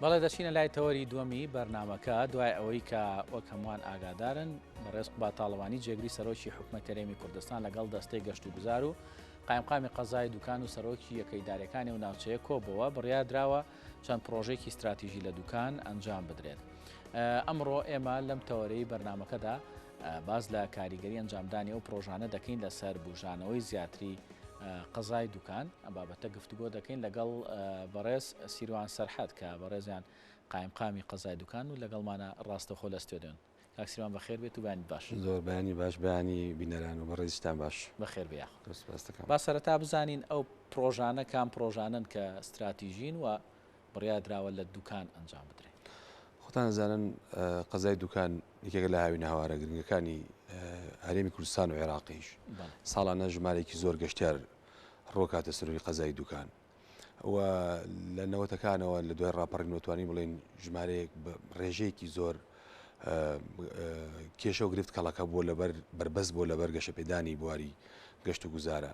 بەڵێ دەچینە لای تەوەری دووەمی بەرنمەکە دوای ئەوەی کە وەک هەمووان ئاگادارن بەڕێز با تاڵەوانی جێگری سەرۆکی حکوومەت هەرێمی کوردستان لەگەڵ دەستەی گەشت و گوزار و قایمقامی قەزای دوکان و سەرۆکی یەکەیدارەکانی و ناوچەیە کۆبەوە بڕیادراوە چەند پرۆژێکی استراتیژی لە دوکان ئەنجام بدرێت. ئەمڕۆ ئێمە لەم تەوەرەی بەرنمەکەدا باز لە کاریگەری ئەنجامدانی ئەو پرۆژانە دەکەین لەسەر بژانەوەی زیاتری قەزای دوکان ئەم بابەتە گفتوگۆ دەکەین لەگەڵ بەڕێز سیروان سەرحەد کە بەڕێزیان قایمقامی قەزای دوکان و لەگەڵمانە ڕاستەخۆ لە ستێدیۆن. کاکسیروان بەخێر بێت و بانی باش. زۆر بەیانی باش بەیانی بینەران و بەڕێزیتان باش. بەخێر بێ. دەستپاسەکەم. با سەرەتا بزانین ئەو پرۆژانە کام پرۆژانن کە استراتیژین و بڕیادراوە لە دوکان ئەنجام بدرێت. خۆتان زانن قەزای دوکان یەکێک لە هاوینە هاوارە گرنگەکانی هەرێمی کوردستان و عێراقیش ساڵانە ژمارێکی زۆر گەشتیار ڕۆکاتە سەروی قەزای دوکان و لە نەوەتەکانەوە لە دوای ڕاپەڕی نۆتوانی بڵێن ژمارەیەک ڕێژەیەکی زۆر کێشە و گرفت کەڵەکە بۆ لەبەر بربەست بۆ لەبەر گەشەپێدانی بواری گەشت و گوزارە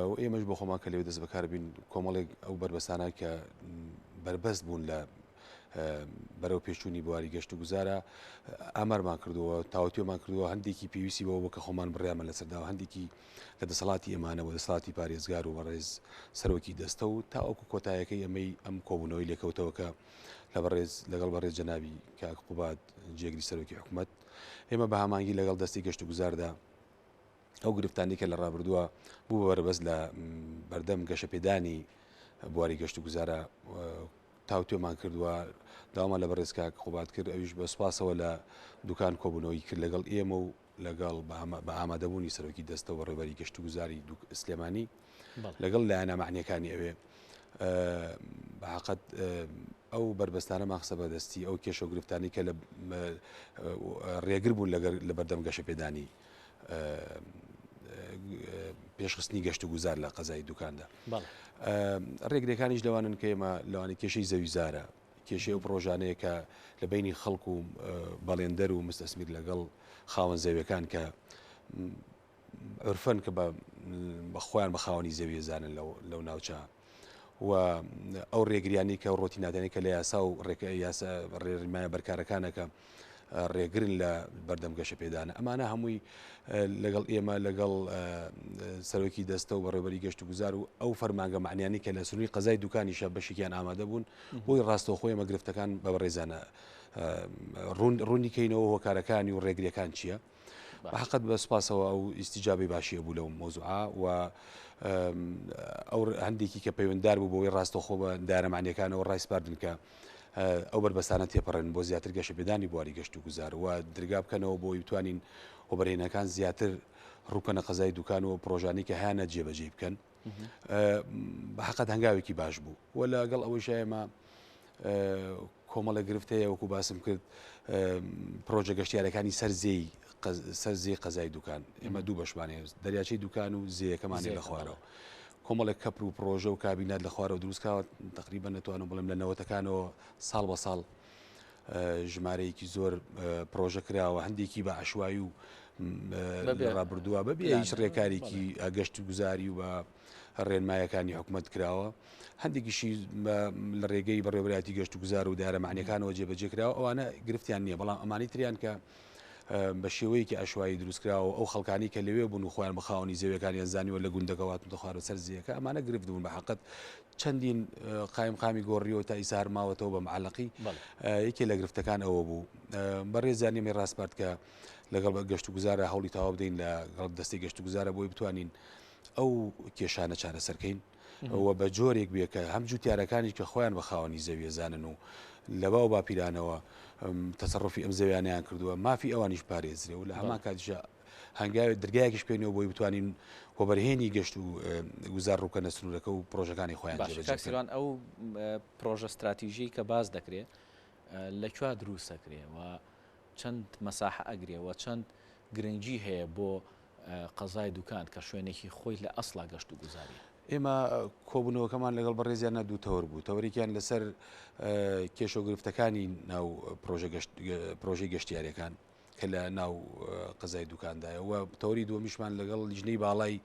و ئێمەش بۆ خۆمان کە لێوێ دەست بەکار بین کۆمەڵێک ئەو بربەستانە کە بربەست بوون لە بەرەو پێشوونی بواری گەشت و گوزارە ئامارمان کردووە تاوتێمان کردووە هەندێکی پێویستی بەوە بکە خۆمان بڕیامە لەسەرداوە هەندێکی لە دەسەڵاتی ئێمانەوە دەسەڵاتی پارێزگار و بەڕێز سەرۆکی دەستە و تاوەکو کۆتایەکەی ئەمەی ئەم کۆبوونەوەی لێکەوتەوە کە لە بەڕێز لەگەڵ بەڕێز جەنابی کاک قوباد جێگری سەرۆکی حکوومەت ئێمە بە هەمانگی لەگەڵ دەستی گەشت و گوزاردا ئەو گرفتانی کە لە ڕابردووە بوو بەربەست لە بەردەم گەشەپێدانی بواری گەشت و گوزارە تاوتێمان کردووە داوامە لە بەڕێز کاک قوباد کرد ئەویش بە سوپاسەوە لە دوکان کۆبوونەوەی کرد لەگەڵ ئێمە و لەگەڵ بە ئامادەبوونی سەرۆکی دەستە و ڕێبەری گەشت و گوزاری سلێمانی لەگەڵ لایەنە معنیەکانی ئەوێ بەحقەت ئەو بربەستانە ماخسە بەدەستی ئەو کێشە و گرفتانی کە لە ڕێگر بوون لە بەردەم گەشەپێدانی پێشخستنی گەشت و گوزار لە قەزای دوکاندا ڕێگرەکانیش لەوانن کە ئێمە لەوانی کێشەی زەویزارە کێشەی و پرۆژانەیە کە لە بینی خەڵک و بەڵێندەر و مستەسمیر لەگەڵ خاوەن زەویەکان کە عرفەن کە بە خۆیان بە خاوەنی زەویە زانن لەو ناوچە و ئەو ڕێگریانی کە ڕۆتی نادانی کە لە یاسا و یاسا ڕێڕیمایە بەرکارەکانەکە ڕێگرن لە بەردەم گەشەپێدانە ئەمانە هەمووی لەگەڵ ئێمە لەگەڵ سەرۆکی دەستە و بەڕێوەبەری گەشت و گوزار و ئەو فەرمانگە معنیانی کە لە سنووری قەزای دوکانیشە بەشێکیان ئامادە بوون بۆی ڕاستەوخۆی ئێمە گرفتەکان بە بەڕێزانە ڕوونیکەینەوە هۆکارەکانی و ڕێگریەکان چییە بەحقەت بە سوپاسەوە ئەو ئیستیجابی باشیە بوو لەو مۆزوعا و ئەو هەندێکی کە پەیوەنددار بوو بۆی ڕاستەوخۆ بە دارەمانیەکانەوە ڕایسپاردن کە ئەو بربەستانە تێپەڕن بۆ زیاتر گەشەپێدانی بواری گەشت و گوزار و درگا بکەنەوە بۆی بتوانین هۆبەرهێنەکان زیاتر ڕووکەنە قەزای دوکان و پرۆژانی کە هیانە جێبەجێ بکەن بەحقەت هەنگاوێکی باش بوو و لەگەڵ ئەوەی ئێمە کۆمەڵە گرفتەیە وەکو باسم کرد پرۆژە گەشتیارەکانی سەرزێی قەزای دوکان ئێمە دوو بەشمانێ دەریاچەی دوکان و زیەکەمانێ لە خوارەوە کۆمەڵێک کەپر و پرۆژە و کابینات لە خوارەوە دروستکەوە تقریبا نەتوانم بڵێم لە نەوەتەکانەوە ساڵ بە ساڵ ژمارەیەکی زۆر پرۆژە کراوە هەندێکی بە عشوایی و ڕابردووە بەبێ هیچ ڕێکارێکی گەشت و گوزاری و بە ڕێنمایەکانی حکوومەت کراوە هەندێکیشی لە ڕێگەی بەڕێوەبەری گەشت و گوزار و دارەمانیەکانەوە جێبەجێ کراوە ئەوانە گرفتیان نییە بەڵام ئەمانی تریان کە بە شێوەیەکی عشوایی دروستکراوە ئەو خەڵکانی کە لەوێ بوون و خۆیان بەخاوەنی زەویەکانیان زانیوە لە گوندەکەوات دەخوارە سەر زیەکە ئەمانە گرفت بوون بەحقەت چەندین قایمقامی گۆڕیەوە تا ئیسا هەرماوەتەوە بە معەڵەقی یەکێ لە گرفتەکان ئەوە بوو بەڕێزانی ئێمەی ڕاستپارت کە لەگەڵ گەشت و گوزارە هەوڵی تاوا بدەین لەگەڵ دەستی گەشت و گوزارە بۆی بتوانین ئەو کێشانە چارەسەرکەین ئەوە بە جۆرێک بێ کە هەم جوتیارەکانی کە خۆیان بە خاوەنی زەویە زانن و لەباو باپیرانەوە تەسەڕفی ئەم زەویانیان کردووە مافی ئەوانیش پارێزرێ و لە هەمان کاتیشە هەنگاوێت دەرگایەکیش پێێنەوە بۆی بتوانین هۆبەرهێنی گەشت و گوزار ڕووکەنە سنوورەکە و پرۆژەکانی خۆیان جێبەجێ ئەو پرۆژە استراتیژی کە باز دەکرێت لەکوێ دروستەکرێ و چەند مەساحە ئەگرێ و چەند گرنگی هەیە بۆ قەزای دوکان کە شوێنێکی خۆی لە ئەسڵا گەشت و گوزاری ئێمە کۆبوونەوەکەمان لەگەڵ بەڕێزیان دوو تەوەر بوو تەوەریکیان لەسەر کێشە و گرفتەکانی ناو پرۆژەی گەشتیارەکان کە لە ناو قەزای دوکاندایە و تەوەری دووەمیشمان لەگەڵ لیژنەی باڵای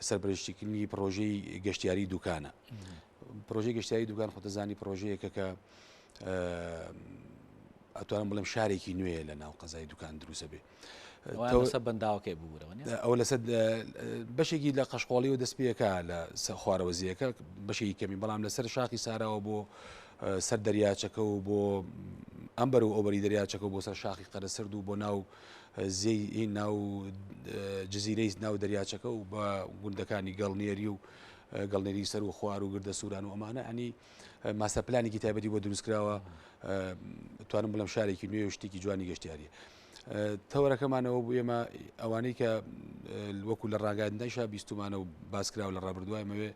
سەرپەرشتیکردنی پرۆژەی گەشتیاری دوکانە پرۆژەی گەشتیاری دوکان خۆتەزانی پرۆژەیەکە کە ئەتوانم بڵێم شارێکی نوێیە لە ناو قەزای دوکان دروستە بێ سە بەنداوەکەی ببوورەوە ئەو لەسەر بەشێکی لە قەشقۆڵی و دەستپێکە لە خوارەوەزیەکە بەشێکی کەمی بەڵام لەسەر شاخی ساراوە بۆ سەر دەریاچەکە و بۆ ئەمبەر و ئۆبەری دەریاچەکە و بۆ سەر شاخی قەرەسرد و بۆ ناو زێی ناو جززیرەی ناو دەریاچەکە و بە گوندەکانی گەڵنێری و گەڵنێری سەر و خوار و گردە سووران و ئەمانە ئەنی ماسە پلانێکی تایبەتی بۆ دروستکراوە توانم بڵم شارێکی نوێ و شتێکی جوانی گەشتیاریە تەوەرەکەمانەوە بوو ئێمە ئەوانەی کە وەکو لە ڕاگەاندایشا بیستمانە و باسکراوە لە ڕابردووای مەوێ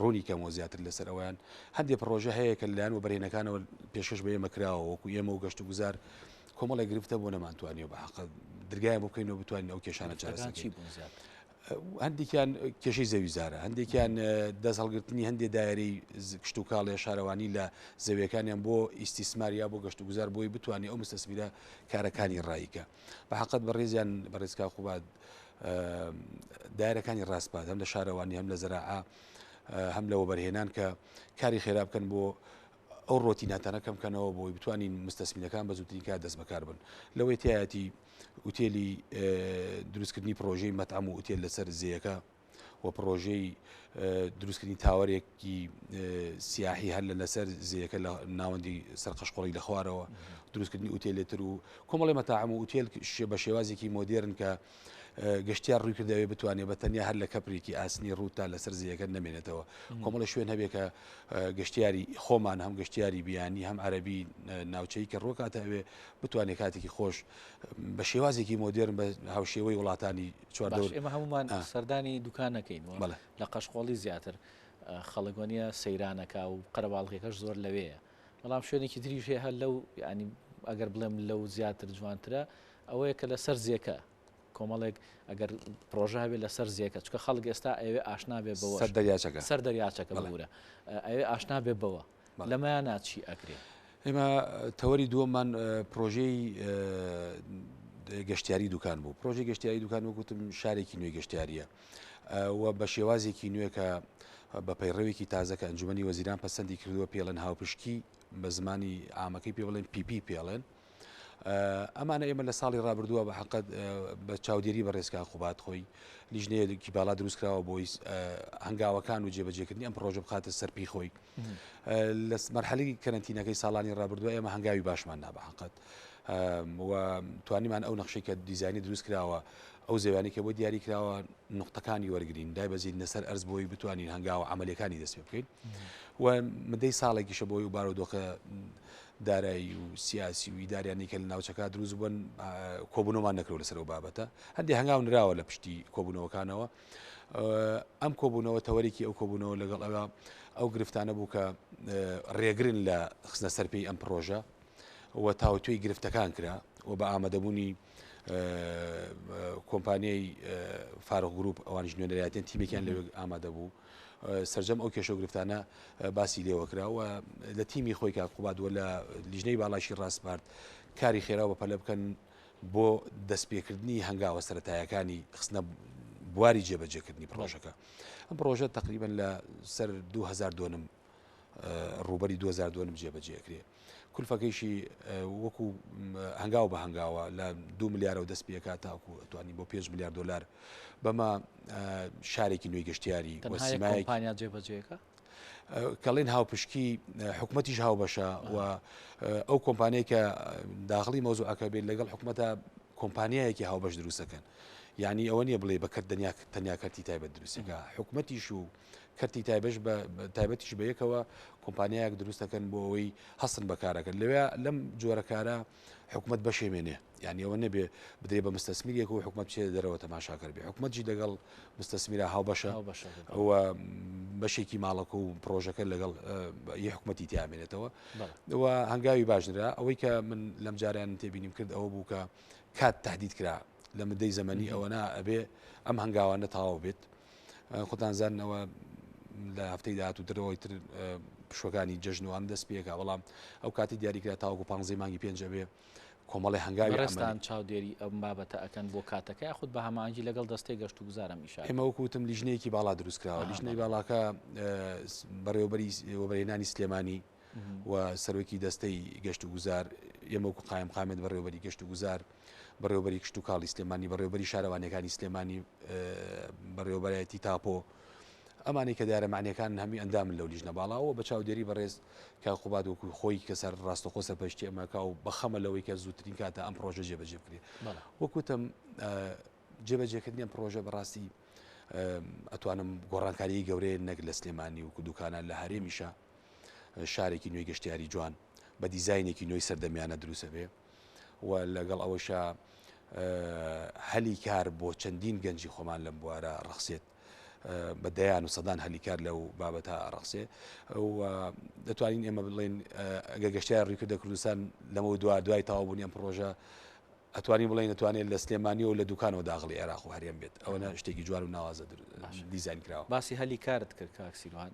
ڕوونی کەمەوە زیاتر لەسەر ئەویان هەندێک پرۆژە هەیە کە لەلایەن و بەرهێنەکانەوە پێشکەش بە ئێمە کراوە وەکو ئێمە و گەشت و گوزار کۆمەڵی گرفتە بۆ نەمانتوانیەوە بە حەق دەرگایە بۆ بکەینەوە بتوانین ئەو کێشانە چارەسەر هەندێکیان کێشەی زەویزارە هەندێکیان دەست هەڵگرتنی هەندێک دایرەی کشت و کاڵێ شارەوانی لە زەویەکانیان بۆ ئیسیسماریا بۆ گەشت و گوزار بۆی بتوانێت ئەو مستەسمیرە کارەکانی ڕایکە بە حەقت بەڕێزیان بەڕێزکا خوبات دایرەکانی ڕاستپات هەم لە شارەوانی هەم لە زەراعا هەم لەوە بەرهێنان کە کاری خێرا بکەن بۆ ئەو ڕۆتیناتانە کەم بکەنەوە بۆی بتوانین مستەسمینەکان بە زووترین کات دەست بەکار بن لەوەی تایەتی ئوتێلی دروستکردنی پرۆژەی مەتعەم و ئوتێل لەسەر زیەکە و پرۆژەی دروستکردنی تاوەرێکی سیاحی هەر لە لەسەر زیەکە لە ناوەندی سەرقەشقۆڵی لە خوارەوە دروستکردنی ئوتێلێتر و کۆمەڵی مەتاعەم و ئوتێل بە شێوازێکی مۆدێرن کە گەشتیار ڕووی کردەوەی بتوانێت بە تەنیا هەر لە کەپرێکی ئاسنی ڕووتا لەسەر زیەکە نەمێنێتەوە کۆمەڵی شوێن هەبێت کە گەشتیاری خۆمان هەم گەشتیاری بیانی هەم عەرەبی ناوچەی کە ڕۆکاتەوێ بتوانێت کاتێکی خۆش بە شێوازێکی مۆدێرن بە هاوشێوەی وڵاتانی چواردەوە ئێمە هەمومان سەردانی دوکانەکەین لە قەشقۆڵی زیاتر خەڵگۆنیە سەیرانەکە و قەرەباڵغیەکەش زۆر لەوەیە بەڵام شوێنێکی تریش هەیە هەر لەو ینی ئەگەر بڵێم لەو زیاتر جوانترە ئەوەیە کە لەسەر زیەکە کۆمەڵێک ئەگەر پرۆژە هەبێت لەسەر زیەکە چکە خەڵک ئێستا ئەوێ ئاشنا بێ بەوە سەر دەریاچەکە ببوورە ئەوێ ئاشنا بێ بەوە لەمایان ناچی ئەکرێ ئێمە تەوەری دووەممان پرۆژەی گەشتیاری دوکان بوو پرۆژەی گەشتیاری دوکان وەکوتم شارێکی نوێی گەشتیاریە و بە شێوازێکی نوێ کە بە پەیڕەوێکی تازەکە ئەنجومەنی وەزیران پەسەندی کردووە پێڵەن هاوپشکی بە زمانی ئامەکەی پێ بڵێن پیپی پێڵێن ئەمانە ئێمە لە ساڵی ڕابردووە بە حقت بە چاودێری بە ڕێزکا خوبات خۆی لیژنەیەکی باڵا دروستکراوە بۆی هەنگاوەکان و جێبەجێکردنی ئەم پرۆژە بخاتە سەرپی خۆی لە مەرحەلی کەرەنتینەکەی ساڵانی ڕابردووە ئێمە هەنگاوی باشمان نا بە حقت و توانیمان ئەو نەخشەی کە دیزایانی دروست کراوە ئەو زێوانی کە بۆ دیاری کراوە نقطەکانی وەرگین دایبەزین لەسەر ئەرز بۆی بتوانین هەنگاوە عملیەکانی دەست پێ بکەین و مدەی ساڵێکیشە بۆی و بارودۆخە دارایی و سیاسی و ئیداریانی کە لە ناوچەکە دروست بوون کۆبوونەوەمان نەکرەوە لەسەر ئەو بابەتە هەندێک هەنگاو نراوە لە پشتی کۆبوونەوەکانەوە ئەم کۆبوونەوە تەوەرێکی ئەو کۆبوونەوە لەگەڵ ئەو گرفتانە بوو کە ڕێگرن لە خستنە سەرپێی ئەم پرۆژە و تاوتوی گرفتەکان کرا و بە ئامادەبوونی کۆمپانیای فارغ گروپ ئەوانش نوێنەرایەتیان تیمێکیان لەوێ ئامادە بوو سەرجەم ئەو کێشە و گرفتانە باسی لێوەکراوە لە تیمی خۆی کاقوبادوە لە لیژنەی باڵاشی ڕاستپارت کاری خێرا بە پەلە بکەن بۆ دەستپێکردنی هەنگاوە سەرەتایەکانی خستنە بواری جێبەجێکردنی پرۆژەکە ئەم پرۆژە تقریبا لە سەر 2002 ڕوبەری 2002 جێبەجێکرێ کولفەکەیشی وەکو هەنگاو بە هەنگاوە لە 2 ملیارەوە دەست پێکات تاکو توانی بۆ 5 ملیار دلار بەمە شارێکی نوێی گەشتیاری وەسیمایپانیا جێبەجێەکە کەڵێن هاوپشکی حکوومەتیش هاوبەشە و ئەو کۆمپانیای کە داخلی مۆزوعەکە بێت لەگەڵ حکوومەتە کۆمپانیایەکی هاوبەش دروستەکەن یعنی ئەوە نییە بڵێ بەکرد تەنیا کەرتی تایبەت دروستەکە حکوومەتیش و کەرتی تایبەتیش بە یەکەوە کۆمپانیایەک دروستەکەن بۆ ئەوەی هەستن بەکارەکەن لەوێ لەم جۆرە کارە حکوومەت بەشێمێنێ یعنی ئەوە نەبێ بدرێ بە مستەسمیرێک و حکوومەت بچێت دەرەوە تەماشاکرد بێ حکوومەتجی لەگەڵ مستەسمیرە هاوبەشە ئەوە بەشێکی ماڵەکە و پرۆژەکە لەگەڵ یە حکوومەتی تیامێنێتەوە و هەنگاوی باشنرا ئەوەی کە من لەم جاریان تێبینیم کرد ئەوە بوو کە کات تهدید کرا لە مدەی زەمەنی ئەوەنا ئەبێ ئەم هەنگاوانە تەواو بێت خۆتانزانەوە لە هەفتەی داهات و درەوەی تر پشوەکانی جەژنوان دەست پێکا بەڵام ئەو کاتی دیاریکرا تاوەکو 15 مانگی پێنج ئەبێ کۆمەڵی هەنگاوی ڕێستان چاودێری ئەم بابەتە ئەکەن بۆ کاتەکە خودت بە هەمانجی لەگەڵ دەستەی گەشت و گوزارە میشار ئێمە وەکوتم لیژنەیەکی باڵا دروستکراوە لیژنەی باڵاکە بەڕێوەبەری وەبەرهێنانی سلێمانی و سەرۆکی دەستەی گەشت و گوزار ئێمە وەکو قایم قامێت بەڕێوەبەری گەشت و گوزار بەڕێوەبەری کشت و کاڵی سلێمانی بەڕێوەبەری شارەوانەکانی سلێمانی بەڕێوەبەرایەتی تاپۆ ئەمانەی کە دارەمانیەکان هەمی ئەندامن لەو لیژنە باڵاوە بە چاودێری بەڕێز کا خوبات وەکو خۆی کەسەر ڕاستەخۆ سەرپەشتی ئەمەکە و بەخەمە لەوەی کە زووترین کاتە ئەم پرۆژە جێبەجێ بکرێت وەکوتم جێبەجێکردنی ئەم پرۆژە بەڕاستی ئەتوانم گۆڕانکاریی گەورەیە نەک لە سلێمانی وکو دوکانان لە هەرێمیشە شارێکی نوێی گەشتیاری جوان بە دیزاینێکی نوێی سەردەمیانە دروستە بێ و لەگەڵ ئەوەشە هەلی کار بۆ چەندین گەنجی خۆمان لەم بوارە ڕەخسێت بە دەیان و سەدان هەلیکار لەو بابەتە ڕەخسێ و دەتوانین ئێمە بڵێن ئەگە گەشتیار ڕوویکردە کوردستان لەمە دوای تەواوبوونی ئەم پرۆژە ئەتوانین بڵێن دەتوانێت لە سلێمانی و لە دوکانەوە داغڵی عێراق و هەرێم بێت ئەوە شتێکی جوان و ناوازە دیزاین کراوە. باسی هەلی کارت کرد کاکسیروان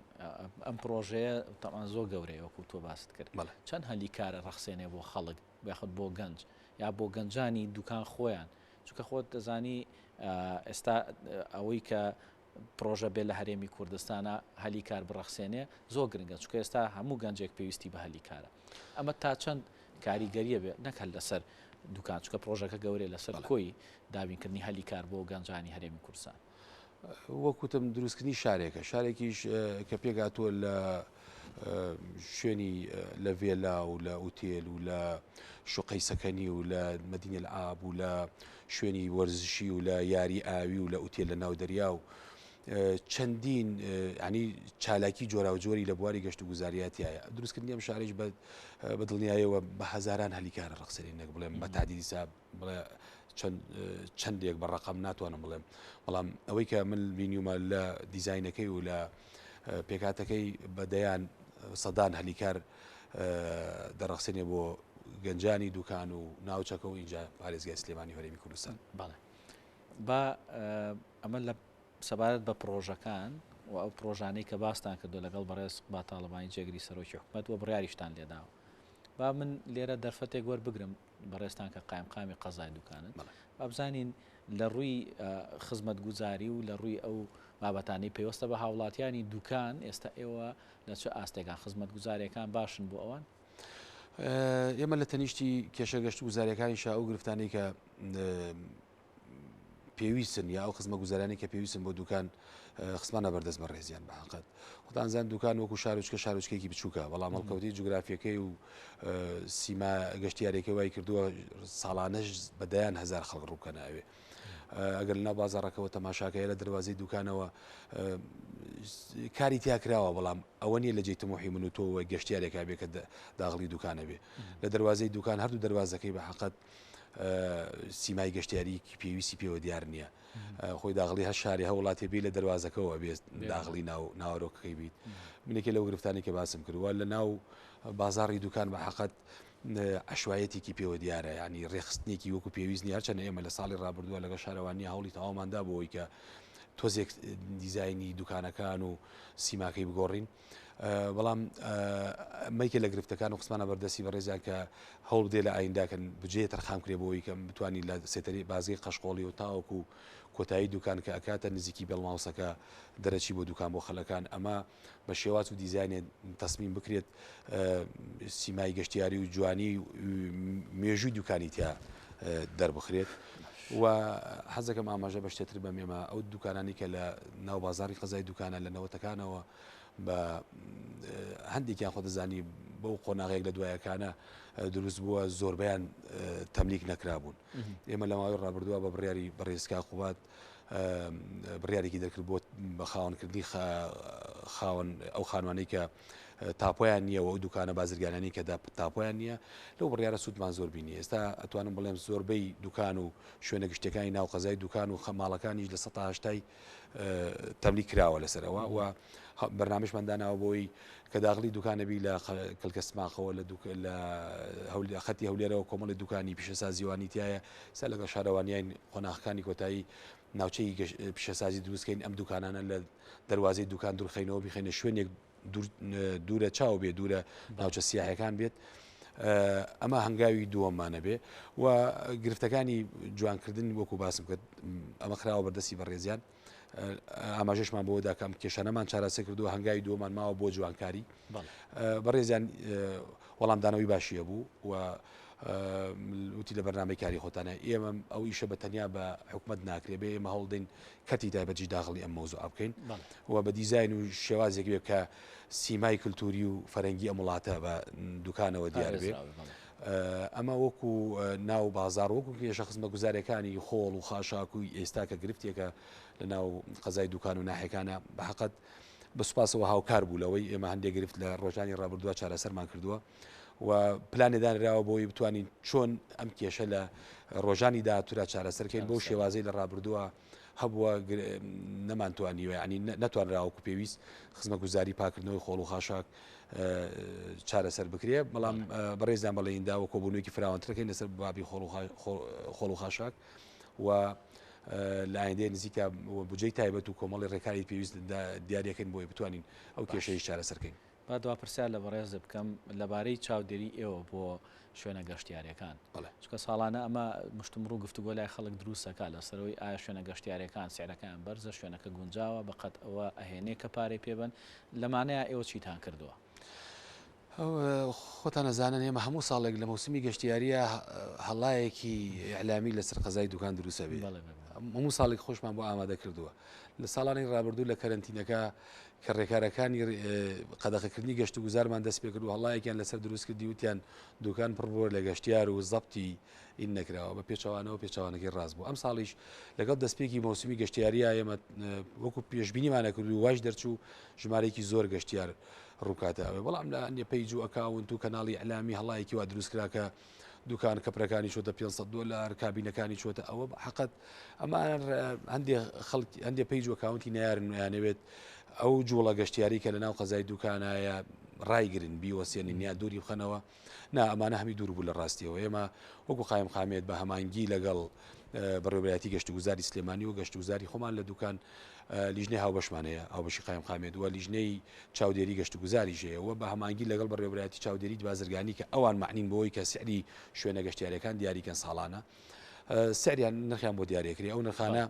ئەم پرۆژەیە تەمان زۆر گەورەیە وەکو تۆ باست کرد چەند هەلی کارە ڕەخسێنێ بۆ خەڵک بەخت بۆ گەنج یا بۆ گەنجانی دوکان خۆیان چونکە خۆت دەزانی ئێستا ئەوەی کە پرۆژە بێت لە هەرێمی کوردستانە هەلی کار بڕەخسێنێ زۆر گرنگە چونکە ئێستا هەموو گەنجێک پێویستی بە هەلی کارە ئەمە تا چەند کاریگەریە بێت نەکەل لەسەر دوکان چکە پرۆژەکە گەورەیە لەسەر کۆی دابینکردنی هەلی کار بۆ گەنجانی هەرێمی کوردستان وەکوتم دروستکردنی شارێکە شارێکیش کە پێگاتوە لە شوێنی لە ڤێلا و لە ئوتێل و لە شوقەی سەکەنی و لە مەدینە العاب و لە شوێنی وەرزشی و لە یاری ئاوی و لە ئوتێل لە ناو دەریا و چەندین ینی چالاکی جۆرا و جۆری لە بواری گەشت و گوزاریاتیایە دروستکردنی ئەم شارێک بە دڵنیایەوە بە هەزاران هەلیکارە ڕەخسەری نەک بڵێم بە تعدیدی سا بڵێ چەندێک بە ڕقم ناتوانم بڵێم بەڵام ئەوەی کە من بینیومە لە دیزاینەکەی و لە پێکاتەکەی بەدەیان سەدان هەلیکار دەڕەخسێنێ بۆ گەنجانی دوکان و ناوچەکە و اینجا پارێزگای سلێمانی هەرێمی کوردستان بەڵێ با ئەمە لە سەبارەت بە پرۆژەکان و ئەو پرۆژانەی کە باستان کردو لەگەڵ بەڕێز با تاڵبانی جێگری سەرۆکی حکومەت و بڕیاریشتان لێداوە با من لێرە دەرفەتێک وەربگرم بەڕێستان کە قایمقامی قەزای دوکانن بابزانین لە ڕووی خزمەت گوزاری و لە ڕووی ئەو بابەتانی پێوەستە بە هاوڵاتیانی دوکان ئێستا ئێوە لە چه ئاستێکان خزمەت گوزاریەکان باشن بۆ ئەوان ئێمە لە تەنیشتی کێشە گەشت گوزاریەکانی شا ئەو گرفتانەی کە پێویستن یا ئەو خزمە گوزارانی کە پێویستن بۆ دوکان خزمانە بەردەست بە ڕێزیان بەحقەت خۆتانزان دوکان وەکو شارۆچکە شارۆچکێکی بچووکە بەڵام هەڵکەوتی جوگرافیەکەی و سیما گەشتیارێکی وای کردووە ساڵانەش بەدایان هزار خەڵک ڕووکە ناوێ ئەگەر لەناو بازاڕەکەەوە تەماشاکەیە لە دەواازەی دوکانەوە کاری تیاکراوە بەڵام ئەوە نیە لە جێتمۆحی من و تۆ گەشتیارێکا بێ کە داغڵی دوکانە بێ لە دەواازەی دوکان هەردوو دەواازەکەی بە حقت سیمای گەشتیاریکی پێویستی پێوە دیار نییە خۆی داغڵی هە شاری هەوڵاتی بێ لە دەواازەکەەوە بێت داغڵی ناوەڕۆکەکەی بیت منێکی لەو گرفتانی کە باسم کردووە لە ناو بازاڕی دوکان بە حقت عشوایەتێکی پێوە دیارە ینی ڕێخستنێکی وەکو پێویست نیە هەرچەنە ئێمە لە ساڵی ڕابردووە لەگە شارەوانی هەوڵی تەواوماندا بۆەوەی کە تۆزێک دیزایانی دوکانەکان و سیماکەی بگۆڕین بەڵام مەیکە لە گرفتەکان و قسمانە بەردەستی بە ڕێزان کە هەوڵ دێ لە ئاینداکەن بجێ تەرخام کرێ بۆەوەی کە بتوانانی لە سێتەری بازی قەشقۆڵی و تاوەکو کۆتایی دوکان کە ئەکاتە نزیکی بەڵماوسەکە دەرەچی بۆ دوکان بۆ خەلەکان ئەمە بە شێواز و دیزانێت تەسمیم بکرێت سیمای گەشتیاری و جوانی مێژووی دوکانی تیا دەربخرێت و حەزەکەم ئاماژە بە شتێتر بەم ئێمە ئەو دوکانانی کە لە ناو بازاری قەزای دوکانە لە نەوەتەکانەوە بە هەندێکیان خۆ دەزانی بەو قۆناغەیەک لە دوایەکانە دروست بووە زۆربیان تەملیک نەکرابوون ئێمە لە ماوەی ڕابردووە بە بڕیاری بەڕێزکا خوبات بڕیارێکی دەکرد بۆ بە خاوەنکردنی خاوەن ئەو خانوانەی کە تاپۆیان نییە و ئەو دوکانە بازرگانانی کە تاپۆیان نییە لەو بڕیارە سوودمان زۆر بینی ئێستا ئەتوانم بڵێم زۆربەی دوکان و شوێنە گشتەکانی ناو قەزای دوکان و خەماڵەکانیش لە 180 تەملی کراوە لەسەرەوە و بەرنامجمانداناوە بۆی کە داغڵی دوکانەبی لە کەلکەسماخەوە لە خەتی هەولێرەوە کۆمەڵی دوکانی پیشەسازیوانی تایە سا لەگە شارەوانیان قۆناغەکانی کۆتایی ناوچەی پیشەسازی دروستکەین ئەم دوکانانە لە دەواازەی دوکان دوورخینەوە بخینە شوێنێک دوورە چاو بێ دوورە ناوچە سیاحەکان بێت ئەمە هەنگاوی دووەممانە بێ و گرفتەکانی جوانکردن وەکو باسم کرد ئەمە خراوە بەردەستی بە ڕێزیان ئاماژەشمان بۆ داکەم کێشانەمان چارەسەر کردو هەنگاوی دووەمان ماوە بۆ جوانکاری بەڕێزیان وەڵامدانەوەی باشیە بوو و وتی لە بەرنامەی کاری خۆتانە ئێمە ئەو ئیشە بە تەنیا بە حکومت ناکرێ بێ ئێمە هەوڵدەین کەتی تایبەتی داخڵی ئەم مۆزوع بکەین و بە دیزاین و شێوازێک بێ کە سیمای کللتوری و فەرەنگی ئەم وڵاتە بە دوکانەوە دیار بێ ئەمە وەکو ناو بازار وەکو کێشە خزمە گوزارەکانی خۆڵ و خاشاک و ئێستا کە گرفتێکە لە ناو قەزای دوکان و ناحەکانە بەحقەت بەسوپاسەوە هاوکار بوو لەوەی ئێمە هەندێک گرفت لە ڕۆژانی ڕابردووە چارەسەرمان کردووە و پلانێدانراوە بۆی بتوانین چۆن ئەم کێشە لە ڕۆژانی داهاتوودا چارەسەرکەین بۆ شێوازەی لە ڕابردووە هەبووە نەمانتوانیوە ینی نەتوانراوەکو پێویست خزمە گوزاری پاکردنەوەی خۆڵ و خاشاک چارەسەر بکرێ بەڵام بەڕێزدان بەڵێندا و کۆبوونەوەیکی فراوانترەکەین لەسەر بابی خۆڵ و خاشاک و لە ئایندەیە نزیکە بجێی تایبەت و کۆمەڵی ڕێکاری پێویست دیارەکەین بۆی بتوانین ئەو کێشەی چارەسەرکەین. با دوا پرسیار لە بەڕێز بکەم لەبارەی چاودێری ئێوە بۆ شوێنە گەشتیاریەکان چکە ساڵانە ئەمە مشتمڕوو گفتوگۆ لای خەڵک دروستەکە لەسەرەوەی ئایا شوێنە گەشتیاریەکان سعرەکان بەرزە شوێنەکە گونجاوە بەقەت ئەوە ئەهێنێ کە پارەی پێبن لەمانەیە ئێوە چیتان کردووە؟ خۆتان نەزانن ئێمە هەموو ساڵێک لە مەوسمی گەشتیاریە هەڵایەکی ئەعلامی لەسەر قەزای دوکان دروستە بێ هەموو ساڵێک خۆشمان بۆ ئامادە کردووە لە ساڵانی ڕابردوو لە کەرنتینەکە کە ڕێکارەکانی قەدەغەکردنی گەشت و گوزارمان دەست پێ کرد و هەڵایەکیان لەسەر دروست کردی وتیان دوکان پڕبووە لە گەشتیار و زەبتی ئین نەکراوە بە پێچەوانەوە پێچەوانەکەی ڕاست بوو ئەم ساڵیش لەگەڵ دەستپێکی مەوسمی گەشتیاریە ئێمە وەکو پێشبینیمانە کرد و واش دەرچوو ژمارەیەکی زۆر گەشتیار ڕووکاتەوە بەڵام لە ئەنیە پەیج و ئەکاونت و کەناڵی ئەلامی هەڵایەکی وا دروستکراکە دوکان کەپرەکانی چۆتە $500 کابینەکانی چۆتە ئەوە حقت ئەمان هەندێک پەیج و ئەکاونتی نارن یانەوێت ئەو جوڵە گەشتیاری کە لە ناو قەزای دوکانایە ڕایگرن بیوەسێنین یا دووری بخەنەوە نا ئەمانە هەمی دوور بوو لە ڕاستیەوە ئێمە وەکو قایم خامێت بە هەمانگی لەگەڵ بەڕێوەبەتی گەشت و گوزاری سلێمانی و گەشت و گوزاری خۆمان لە دوکان لیژنەی هاوبەشمانەیە هاوبەشی قایم خامێت وە لیژنەی چاودێری گەشت و گوزاری ژەیەوە بە هەمانگی لەگەڵ بەڕێوەبەتی چاودێری بازرگانی کە ئەوان معنین بۆەوەی کە سعری شوێنە گەشتیاریەکان دیاریکەن ساڵانە سعریان نرخیان بۆ دیارێکری ئەو نرخانە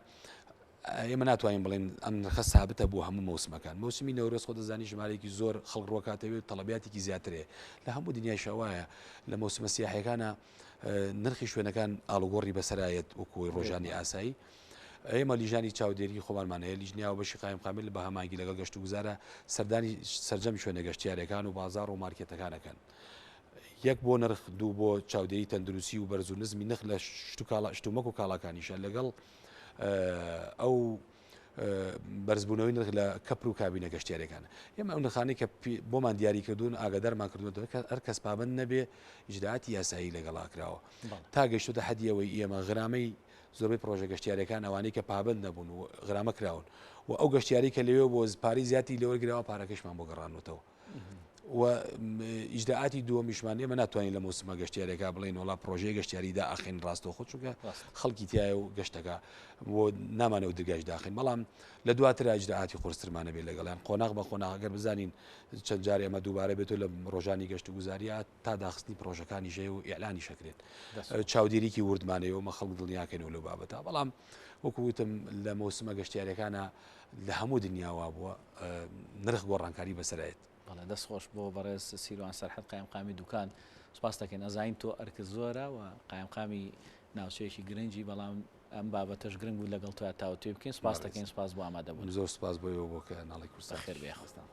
ئێمە ناتوانین بڵێن ئەم نرخە سابتە بۆ هەموو مەوسمەکان مەوسمی نەورۆز خۆ دەزانی ژمارەیەکی زۆر خەڵک ڕۆکاتەوێت تەڵەبیاتێکی زیاترێ لە هەموو دنیای شەوایە لە مەوسمە سیاحیەکانە نرخی شوێنەکان ئاڵوگۆڕی بەسەرایەت وەکوی ڕۆژانی ئاسایی ئێمە لیژانی چاودێری خۆمانمانەیە لیژنیا و بەشی قایم خامل بە هەمانگی لەگەڵ گەشت و گوزارە سەردانی سەرجەم شوێنە گەشتیارەکان و بازار و مارکێتەکانەکەن یەک بۆ نرخ دوو بۆ چاودێری تەندروستی و بەرز و نزمی نرخ لە شتومەک و کاڵاکانیشە لەگەڵ ئەو بەرزبوونەوەی نرخ لە کەپر و کابینە گەشتیارەکانە ئێمە ئەو نرخانەی کە بۆمان دیاریکردوون ئاگادارمان کردووە کە هەر کەس پابند نەبێ ئیجراعاتی یاسایی لەگەڵاکراوە تا گەیشتوتە حەدیەوەی ئێمە غرامەی زۆربەی پرۆژە گەشتیارەکان ئەوانەی کە پابند نەبوون و غرامە کراون و ئەو گەشتیاری کە لەوێ بۆ پارەی زیاتی لەوەرگراوە پارەکەشمان بۆ گەڕانوتەوە و ئیجراعاتی دووەمیشمان ئێمە ناتوانین لە مەوسمە گەشتیارەکە بڵێن وڵا پرۆژەی گەشتیاریدا ئاخین ڕاستەوە خۆ چونکە خەڵکی تایە و گەشتەکە بۆ نامانەوە دەرگاش داخین بەڵام لە دواتر ئیجراعاتی قورسترمانە بێ لەگەڵیان قۆناغ بە قۆناغ ئەگەر بزانین چەند جار ئێمە دووبارە بێتەوە لە ڕۆژانی گەشت و گوزاریە تا داخستنی پرۆژەکانی ژێ و ئیعلانی شەکرێت چاودێریکی وردمانەوە مە خەڵک دڵنیاکەن لەو بابەتە بەڵام وەکووتم لە مەوسمە گەشتیارەکانە لە هەموو دنیاوا بووە نرخ گۆڕانکاری بەسەرایەت دەست خۆش بۆ بەڕێز سیروان سەرحەد قایمقامی دوکان سپاس دەکەین ئەزانین تۆ ئەرکە زۆرە و قایمقامی ناوچەیەکی گرنگی بەڵام ئەم بابەتەش گرنگ بوو لەگەڵ تۆ تاوتێ بکەین سپاس دەکەین سپاس بۆ ئامادەبوون زۆر سپاس بۆ بۆکە ناڵی کوردستان خێر بێخستان